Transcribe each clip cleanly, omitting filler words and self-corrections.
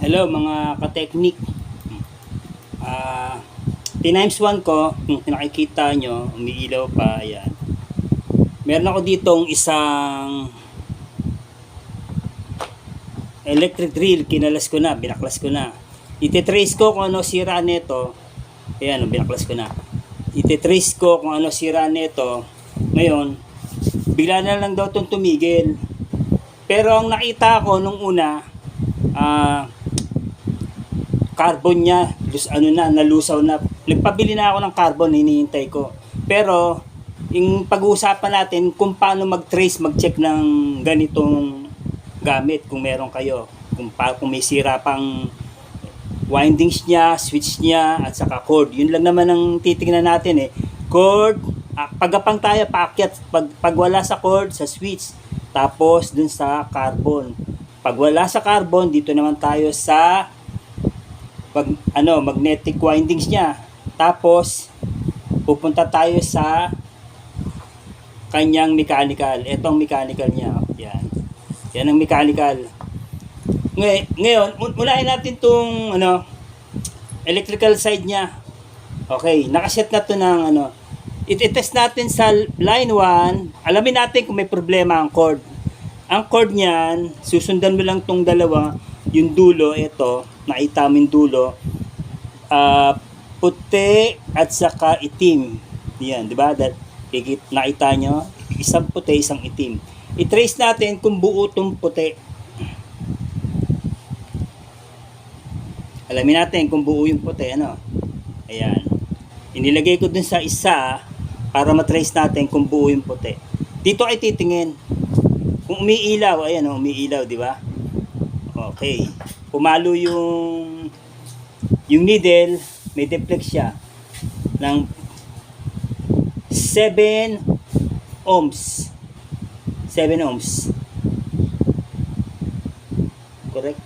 Hello mga ka-technique. Ah, T-1 ko, kung nakikita nyo, umiilaw pa, ayan. Meron ako ditong isang electric drill, kinalas ko na, binaklas ko na. Ititrace ko kung ano sira nito. Ayan, binaklas ko na. Ititrace ko kung ano sira nito. Ngayon, bigla na lang daw itong tumigil. Pero ang nakita ko nung una, carbon niya, nalusaw na. Nagpabili na ako ng carbon, hinihintay ko. Pero, yung pag-uusapan natin kung paano mag-trace, mag-check ng ganitong gamit kung meron kayo. Kung may sira pang windings niya, switch niya, at saka cord. Yun lang naman ang titingnan natin eh. Cord, pagapang tayo, paakyat. Pag wala sa cord, sa switch. Tapos, dun sa carbon. Pag wala sa carbon, dito naman tayo sa magnetic windings niya. Tapos pupunta tayo sa kanyang mechanical. Etong mechanical niya. Yan. Yan ang mechanical. Ngayon, unahin natin tong electrical side niya. Okay, nakaset na to ng i-test natin sa line 1. Alamin natin kung may problema ang cord. Ang cord niyan, susundan mo lang tong dalawa, yung dulo, ito, nakita mo yung dulo, puti at saka itim. Yan, di ba? Nakita nyo, isang puti, isang itim. I-trace natin kung buo tong puti. Alamin natin kung buo yung puti, Ayan. Inilagay ko dun sa isa para matrace natin kung buo yung puti. Dito ay titingin. Kung umiilaw, ayan umiilaw, di ba? Okay. Pumalo yung needle, may deflect siya ng 7 ohms. 7 ohms. Correct?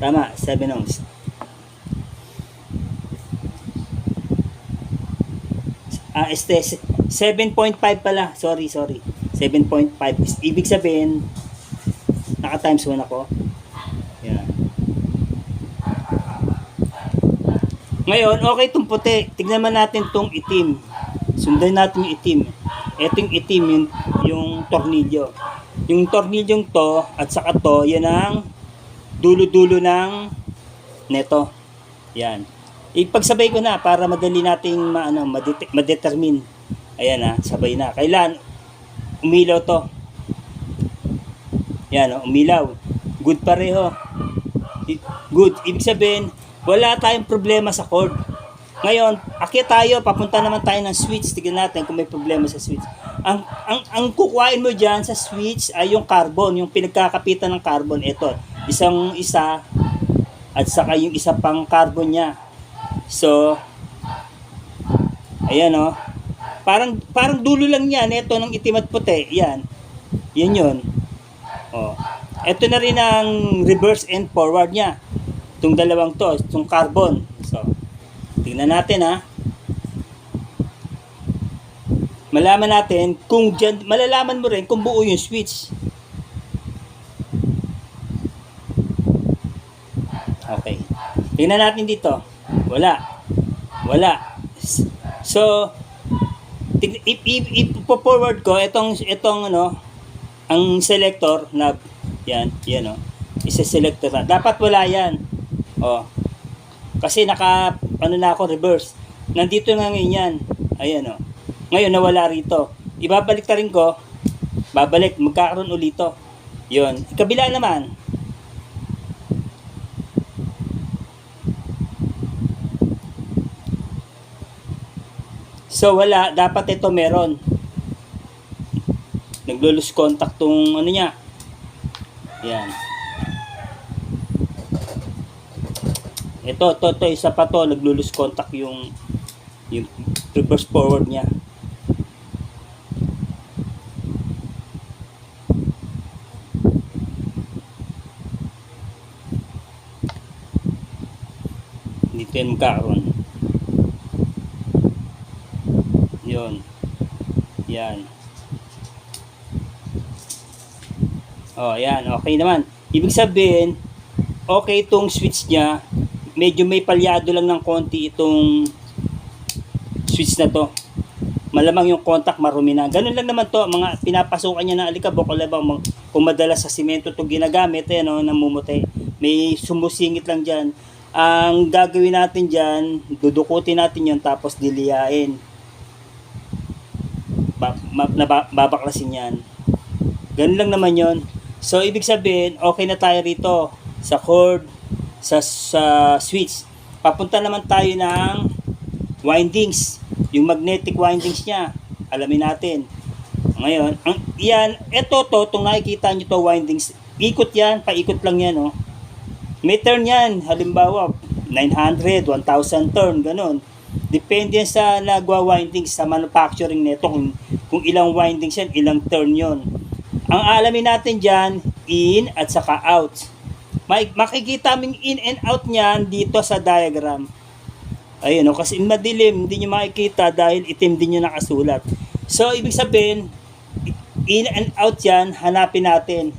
Tama, 7 ohms. Este 7.5 pala. Sorry. 7.5. Ibig sabihin, naka-times 1 ako. Yan. Ngayon, okay itong puti. Tignan man natin itong itim. Sundan natin yung itim. Ito yung itim, yung tornilyo. Yung tornilyong to, at saka to, yan ang dulo-dulo ng neto. Yan. Ipagsabay ko na para madali nating ma-determine. Ayan sabay na. Kailan umilaw to. Yan umilaw. Good pareho. Good. Ibig sabihin, wala tayong problema sa cord. Ngayon, akyat tayo, papunta naman tayo ng switch. Tignan natin kung may problema sa switch. Ang kukuhain mo dyan sa switch ay yung carbon, yung pinagkakapitan ng carbon. Ito, isa at saka yung isa pang carbon niya. So, ayan parang dulo lang yan. Ito ng itim at puti. Yan. Yan yun. Ito na rin ang reverse and forward niya. Itong dalawang to. Itong carbon. So, tingnan natin Malalaman natin kung dyan, malalaman mo rin kung buo yung switch. Okay. Tingnan natin dito. Wala. So, ipo-forward ko itong ang selector na yan isa-selector na. Dapat wala yan. Kasi na ako reverse. Nandito nga ngayon yan. Ayan Ngayon nawala rito. Ibabalik ta rin ko. Babalik, magkakaroon ulito. Yun. Kabila naman. So wala, dapat ito meron. Naglo-lose contact tong niya. Yan. Ito, isa pa to, naglo-lose contact yung reverse forward niya. Dito yan magkakaroon. Yan. Yan, okay naman. Ibig sabihin, okay itong switch niya. Medyo may palyado lang ng konti itong switch na to. Malamang yung contact marumi na. Ganun lang naman to, mga pinapasukan niya ng alikabok o labang kung madalas sa simento to ginagamit, namumuti. May sumusingit lang dyan. Ang gagawin natin dyan, dudukutin natin yun tapos diliyain. Babaklasin yan. Ganun lang naman yon. So, ibig sabihin, okay na tayo rito sa cord, sa switch. Papunta naman tayo ng windings. Yung magnetic windings niya, alamin natin. Ngayon, itong nakikita nyo to windings, ikot yan, paikot lang yan, oh. May turn yan, halimbawa, 900, 1,000 turn, ganun. Depende sa nagwa-windings sa manufacturing nito, kung ilang windings yan, ilang turn yon. Ang alamin natin dyan, in at saka out. Makikita mong in and out niyan dito sa diagram. Ayun, kasi madilim, hindi nyo makikita dahil itim din yung nakasulat. So, ibig sabihin, in and out yan, hanapin natin.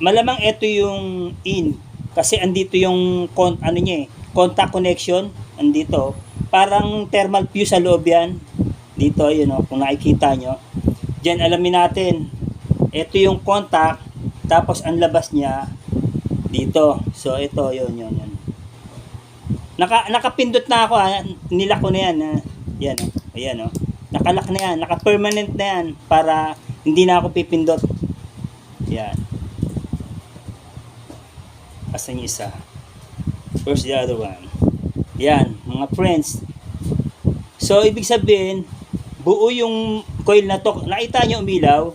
Malamang ito yung in. Kasi andito yung contact connection. Andito. Parang thermal fuse sa loob yan. Dito, yun kung nakikita nyo. Diyan, alamin natin. Ito yung contact. Tapos, ang labas niya, dito. So, ito, yun. Nakapindot na ako, nilak ko na yan. Yan, ayan, nakalak na yan, naka-permanent na yan para hindi na ako pipindot. Yan. Asan yung isa? Where's the other one? Yan, mga friends. So, ibig sabihin, buo yung coil na to. Nakita nyo umilaw?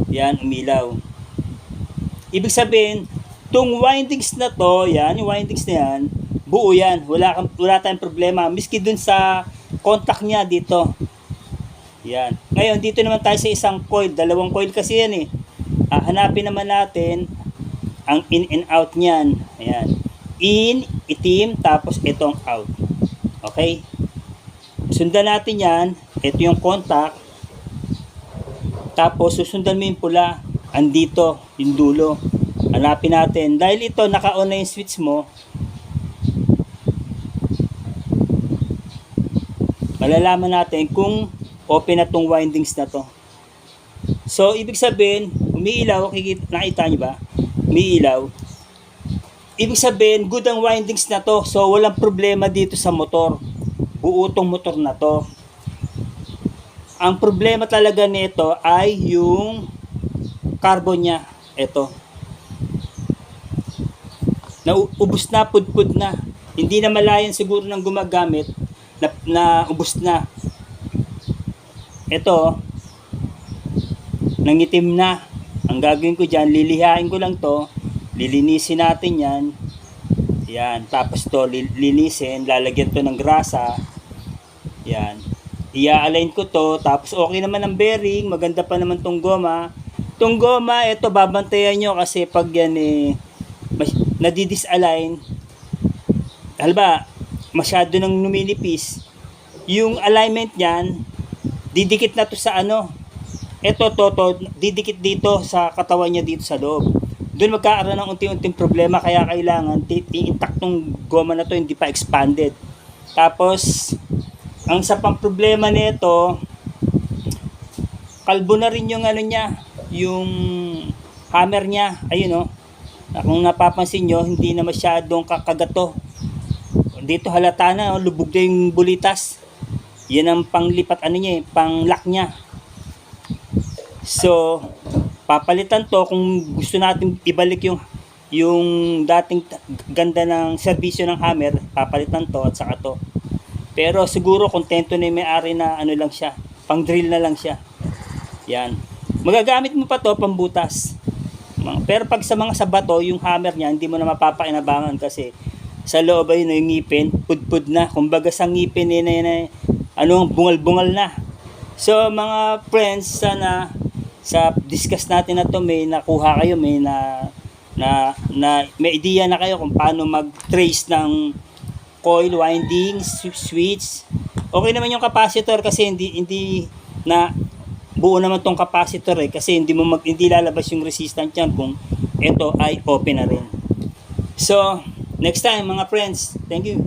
Yan, umilaw. Ibig sabihin, tong windings na to, yan, yung windings na yan, buo yan. Wala tayong problema. Miski dun sa contact niya dito. Yan. Ngayon, dito naman tayo sa isang coil. Dalawang coil kasi yan eh. Hanapin naman natin ang in and out niyan. Ayan. In, itim, tapos itong out. Okay? Sundan natin yan. Ito yung contact. Tapos, susundan mo yung pula. Andito, yung dulo. Hanapin natin. Dahil ito, naka-on na yung switch mo, malalaman natin kung open na tong windings na to. So, ibig sabihin, umiilaw, nakita nyo ba? Umiilaw. Ibig sabihin, good ang windings na to. So, walang problema dito sa motor. Buo tong motor na to. Ang problema talaga nito ay yung carbon niya. Ito. Naubos na, pudpud na. Hindi na malayan siguro ng gumagamit na ubos na. Ito, nangitim na. Ang gagawin ko dyan, lilihain ko lang to. Lilinisin natin yan. Yan. Tapos to, linisin. Lalagyan to ng grasa. Yan. I-align ko to. Tapos okay naman ang bearing. Maganda pa naman tong goma. Tong goma, ito, babantayan nyo kasi pag yan nadidisalign. Halba, masyado nang numinipis, yung alignment niyan, didikit na to sa ito, didikit dito sa katawan niya dito sa loob. Doon magkakaroon ng unti-unting problema, kaya kailangan i-intact tong goma na to, hindi pa expanded. Tapos, ang sa pang problema nito, kalbo na rin yung niya, yung hammer niya, ayun kung napapansin nyo, hindi na masyadong kakagato. Dito halata na, lubog na yung bulitas. Yan ang panglipat niya, pang-lock niya. So, papalitan to kung gusto natin ibalik yung dating ganda ng serbisyo ng hammer, papalitan to at saka to. Pero siguro kontento na yung may-ari na lang siya, pang-drill na lang siya. Yan. Magagamit mo pa to pambutas. Pero pag sa mga sabato, yung hammer niya, hindi mo na mapapakinabangan kasi sa loob ay yung ngipin, pudpud na. Kumbaga sa ngipin bungal-bungal na. So mga friends, sana sa discuss natin na to may nakuha kayo, may may idea na kayo kung paano mag-trace ng coil, winding, switch. Okay naman yung capacitor kasi hindi na buo naman tong capacitor kasi hindi lalabas yung resistance yan kung ito ay open na rin. So, next time mga friends, thank you.